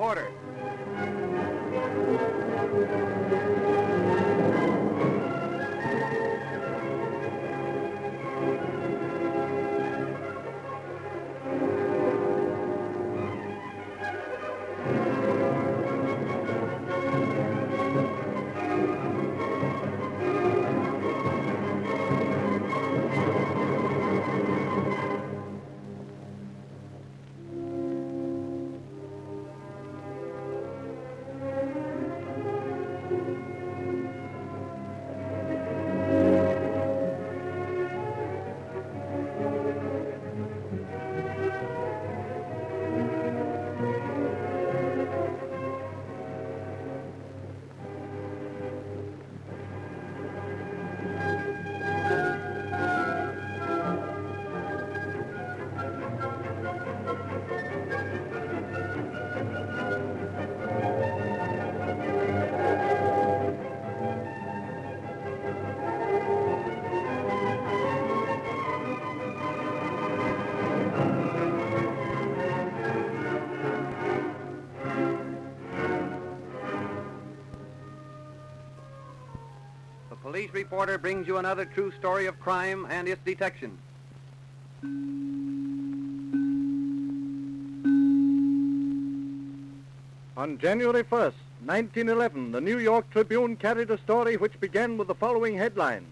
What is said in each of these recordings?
reporter. Police reporter brings you another true story of crime and its detection. On January 1st, 1911, the New York Tribune carried a story which began with the following headlines.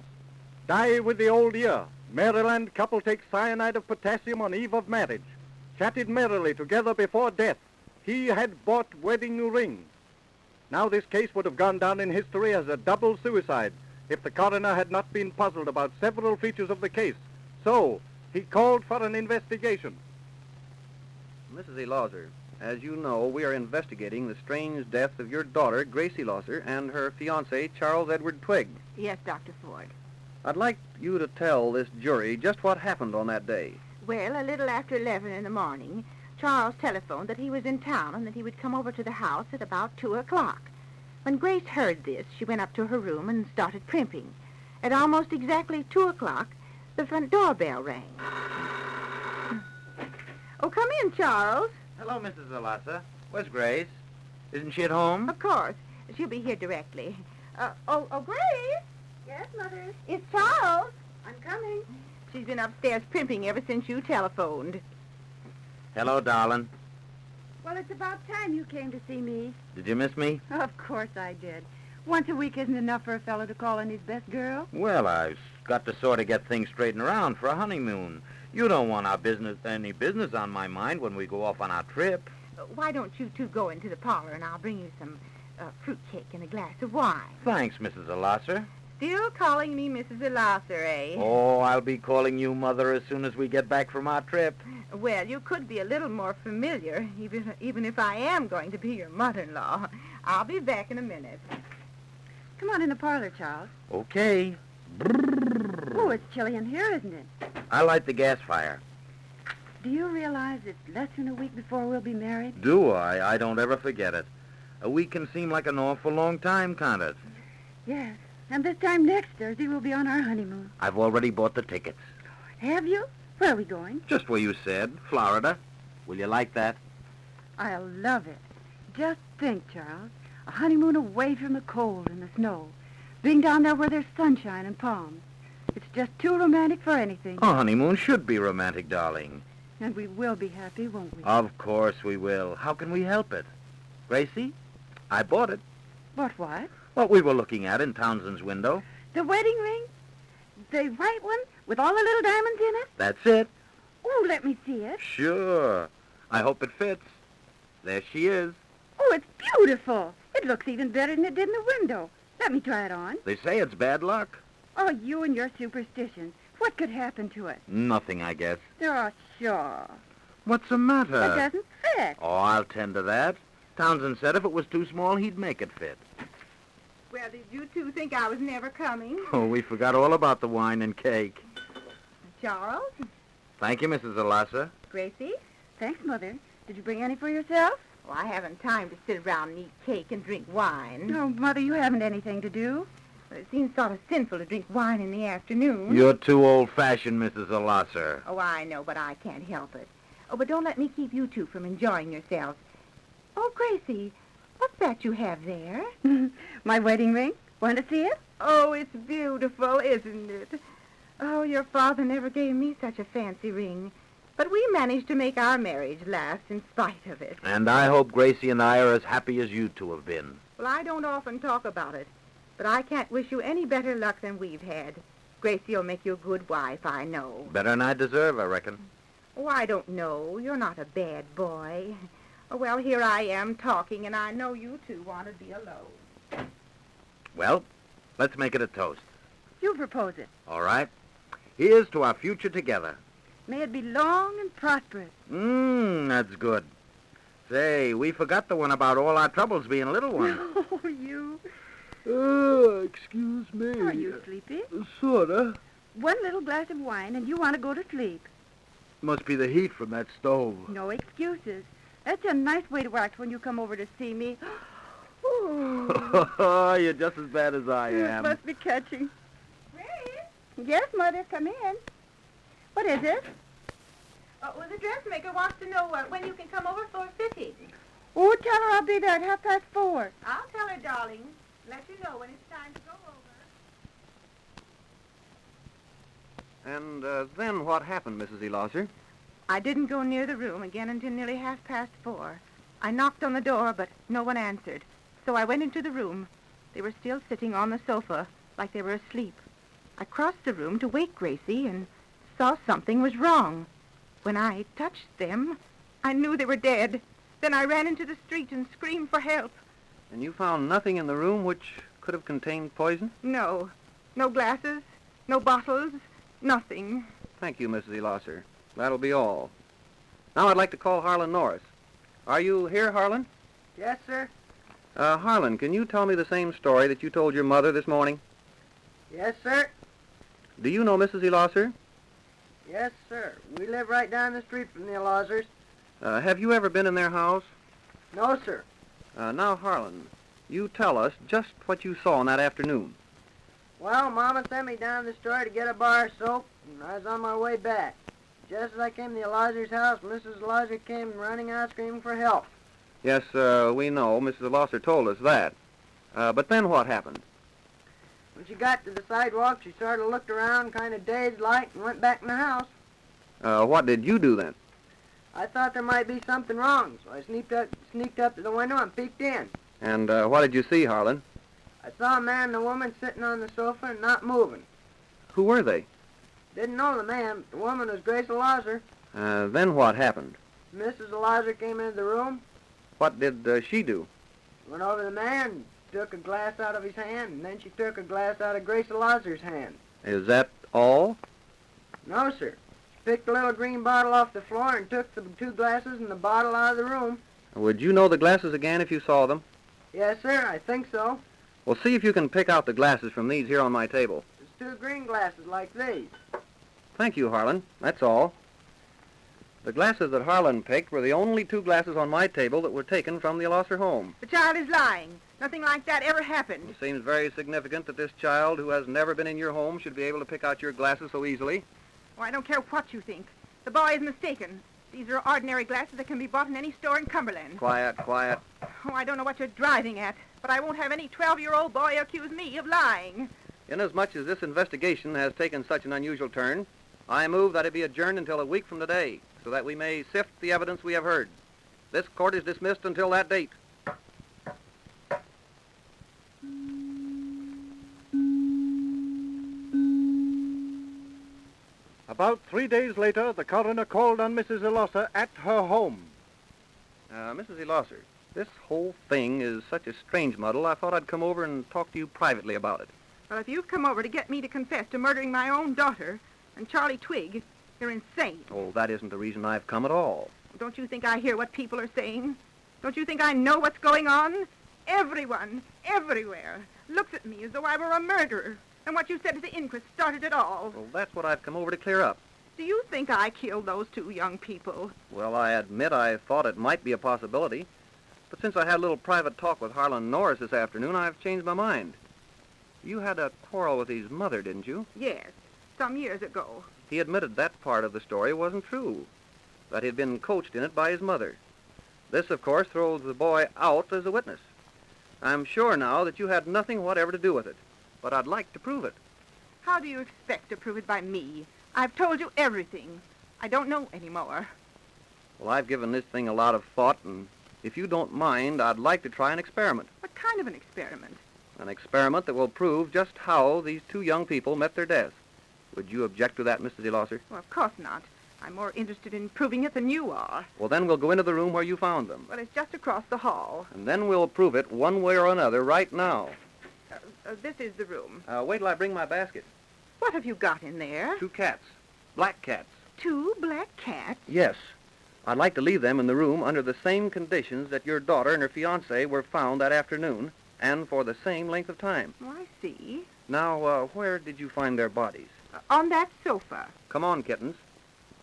Die with the old year. Maryland couple takes cyanide of potassium on eve of marriage. Chatted merrily together before death. He had bought wedding ring. Now this case would have gone down in history as a double suicide if the coroner had not been puzzled about several features of the case. So, he called for an investigation. Mrs. E. Lawser, as you know, we are investigating the strange death of your daughter, Gracie Lawser, and her fiancé, Charles Edward Twigg. Yes, Dr. Ford. I'd like you to tell this jury just what happened on that day. Well, a little after 11 in the morning, Charles telephoned that he was in town and that he would come over to the house at about 2 o'clock. When Grace heard this, she went up to her room and started primping. At almost exactly 2 o'clock, the front doorbell rang. Oh, come in, Charles. Hello, Mrs. Alassa. Where's Grace? Isn't she at home? Of course. She'll be here directly. Grace? Yes, Mother? It's Charles. I'm coming. She's been upstairs primping ever since you telephoned. Hello, darling. Well, it's about time you came to see me. Did you miss me? Of course I did. Once a week isn't enough for a fellow to call on his best girl. Well, I've got to sort of get things straightened around for a honeymoon. You don't want any business on my mind when we go off on our trip. Why don't you two go into the parlor and I'll bring you some fruit cake and a glass of wine. Thanks, Mrs. Alasser. Still calling me Mrs. Elasser, eh? Oh, I'll be calling you Mother as soon as we get back from our trip. Well, you could be a little more familiar, even if I am going to be your mother-in-law. I'll be back in a minute. Come on in the parlor, Charles. Okay. Oh, it's chilly in here, isn't it? I light the gas fire. Do you realize it's less than a week before we'll be married? Do I? I don't ever forget it. A week can seem like an awful long time, can't it? Yes. And this time next Thursday, we'll be on our honeymoon. I've already bought the tickets. Have you? Where are we going? Just where you said, Florida. Will you like that? I'll love it. Just think, Charles. A honeymoon away from the cold and the snow. Being down there where there's sunshine and palms. It's just too romantic for anything. A honeymoon should be romantic, darling. And we will be happy, won't we? Of course we will. How can we help it? Gracie, I bought it. Bought what? What we were looking at in Townsend's window. The wedding ring? The white one with all the little diamonds in it? That's it. Oh, let me see it. Sure. I hope it fits. There she is. Oh, it's beautiful. It looks even better than it did in the window. Let me try it on. They say it's bad luck. Oh, you and your superstitions. What could happen to it? Nothing, I guess. Oh, sure. What's the matter? It doesn't fit. Oh, I'll tend to that. Townsend said if it was too small, he'd make it fit. Well, did you two think I was never coming? Oh, we forgot all about the wine and cake. Charles? Thank you, Mrs. Alassa. Gracie? Thanks, Mother. Did you bring any for yourself? Well, I haven't time to sit around and eat cake and drink wine. No, Mother, you haven't anything to do. Well, it seems sort of sinful to drink wine in the afternoon. You're too old-fashioned, Mrs. Alasser. Oh, I know, but I can't help it. Oh, but don't let me keep you two from enjoying yourselves. Oh, Gracie, what's that you have there? My wedding ring. Want to see it? Oh, it's beautiful, isn't it? Oh, your father never gave me such a fancy ring. But we managed to make our marriage last in spite of it. And I hope Gracie and I are as happy as you two have been. Well, I don't often talk about it, but I can't wish you any better luck than we've had. Gracie'll make you a good wife, I know. Better than I deserve, I reckon. Oh, I don't know. You're not a bad boy. Oh, well, here I am talking, and I know you two want to be alone. Well, let's make it a toast. You propose it. All right? Here's to our future together. May it be long and prosperous. That's good. Say, we forgot the one about all our troubles being little ones. Oh, you. Excuse me. Are you sleepy? Sorta. One little glass of wine and you want to go to sleep. Must be the heat from that stove. No excuses. That's a nice way to act when you come over to see me. Oh, you're just as bad as I It am. must be catching. Grace? Yes, Mother, come in. What is it? Well, the dressmaker wants to know when you can come over for a fitting. Oh, tell her I'll be there at 4:30. I'll tell her, darling. Let you know when it's time to go over. And then what happened, Mrs. Elosser? I didn't go near the room again until nearly 4:30. I knocked on the door, but no one answered. So I went into the room. They were still sitting on the sofa, like they were asleep. I crossed the room to wake Gracie and saw something was wrong. When I touched them, I knew they were dead. Then I ran into the street and screamed for help. And you found nothing in the room which could have contained poison? No. No glasses, no bottles, nothing. Thank you, Mrs. Elosser. That'll be all. Now I'd like to call Harlan Norris. Are you here, Harlan? Yes, sir. Harlan, can you tell me the same story that you told your mother this morning? Yes, sir. Do you know Mrs. Elosser? Yes, sir. We live right down the street from the Elosers. Have you ever been in their house? No, sir. Now, Harlan, you tell us just what you saw on that afternoon. Well, Mama sent me down the store to get a bar of soap, and I was on my way back. Just as I came to the Elosers' house, Mrs. Elosser came running out screaming for help. Yes, we know. Mrs. Elosser told us that. But then what happened? When she got to the sidewalk, she sort of looked around, kind of dazed-like, and went back in the house. What did you do then? I thought there might be something wrong, so I sneaked up to the window and peeked in. And what did you see, Harlan? I saw a man and a woman sitting on the sofa and not moving. Who were they? Didn't know the man. The woman was Grace Elosser. Then what happened? Mrs. Elosser came into the room, What did she do? went over to the man, took a glass out of his hand, and then she took a glass out of Grace Elosser's hand. Is that all? No, sir. She picked a little green bottle off the floor and took the 2 glasses and the bottle out of the room. Would you know the glasses again if you saw them? Yes, sir, I think so. Well, see if you can pick out the glasses from these here on my table. There's 2 green glasses like these. Thank you, Harlan. That's all. The glasses that Harlan picked were the only 2 glasses on my table that were taken from the Elosser home. The child is lying. Nothing like that ever happened. It seems very significant that this child who has never been in your home should be able to pick out your glasses so easily. Oh, I don't care what you think. The boy is mistaken. These are ordinary glasses that can be bought in any store in Cumberland. Quiet, quiet. Oh, I don't know what you're driving at, but I won't have any 12-year-old boy accuse me of lying. Inasmuch as this investigation has taken such an unusual turn, I move that it be adjourned until a week from today, so that we may sift the evidence we have heard. This court is dismissed until that date. About 3 days later, the coroner called on Mrs. Elosser at her home. Mrs. Elosser, this whole thing is such a strange muddle, I thought I'd come over and talk to you privately about it. Well, if you've come over to get me to confess to murdering my own daughter and Charlie Twigg, you're insane. Oh, that isn't the reason I've come at all. Don't you think I hear what people are saying? Don't you think I know what's going on? Everyone, everywhere, looks at me as though I were a murderer. And what you said at the inquest started it all. Well, that's what I've come over to clear up. Do you think I killed those 2 young people? Well, I admit I thought it might be a possibility. But since I had a little private talk with Harlan Norris this afternoon, I've changed my mind. You had a quarrel with his mother, didn't you? Yes, some years ago. He admitted that part of the story wasn't true, that he'd been coached in it by his mother. This, of course, throws the boy out as a witness. I'm sure now that you had nothing whatever to do with it, but I'd like to prove it. How do you expect to prove it by me? I've told you everything. I don't know any more. Well, I've given this thing a lot of thought, and if you don't mind, I'd like to try an experiment. What kind of an experiment? An experiment that will prove just how these two young people met their death. Would you object to that, Mrs. Elosser? Well, of course not. I'm more interested in proving it than you are. Well, then we'll go into the room where you found them. Well, it's just across the hall. And then we'll prove it one way or another right now. This is the room. Wait till I bring my basket. What have you got in there? 2 cats. Black cats. 2 black cats? Yes. I'd like to leave them in the room under the same conditions that your daughter and her fiancé were found that afternoon, and for the same length of time. Oh, I see. Now, where did you find their bodies? On that sofa. Come on, kittens.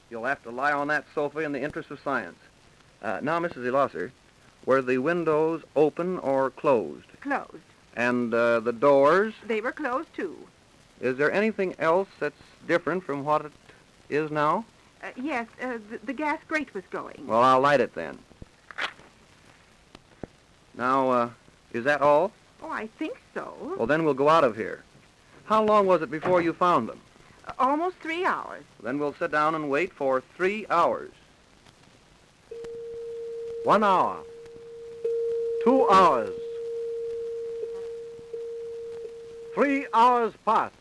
You'll have to lie on that sofa in the interest of science. Now, Mrs. Elosser, were the windows open or closed? Closed. And the doors? They were closed, too. Is there anything else that's different from what it is now? Yes, the gas grate was going. Well, I'll light it then. Now, is that all? Oh, I think so. Well, then we'll go out of here. How long was it before you found them? Almost 3 hours. Then we'll sit down and wait for 3 hours. 1 hour. 2 hours. 3 hours pass.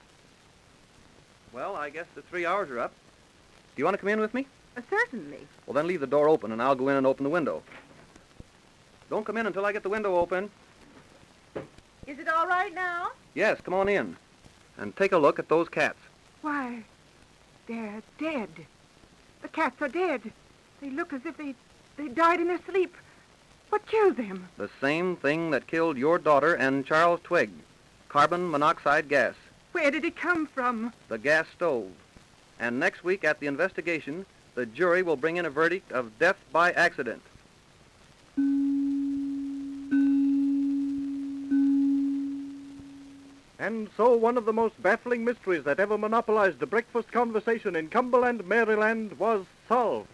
Well, I guess the 3 hours are up. Do you want to come in with me? Certainly. Well, then leave the door open, and I'll go in and open the window. Don't come in until I get the window open. Is it all right now? Yes, come on in. And take a look at those cats. Why, they're dead. The cats are dead. They look as if they died in their sleep. What killed them? The same thing that killed your daughter and Charles Twigg. Carbon monoxide gas. Where did it come from? The gas stove. And next week at the investigation, the jury will bring in a verdict of death by accident. And so one of the most baffling mysteries that ever monopolized the breakfast conversation in Cumberland, Maryland was solved.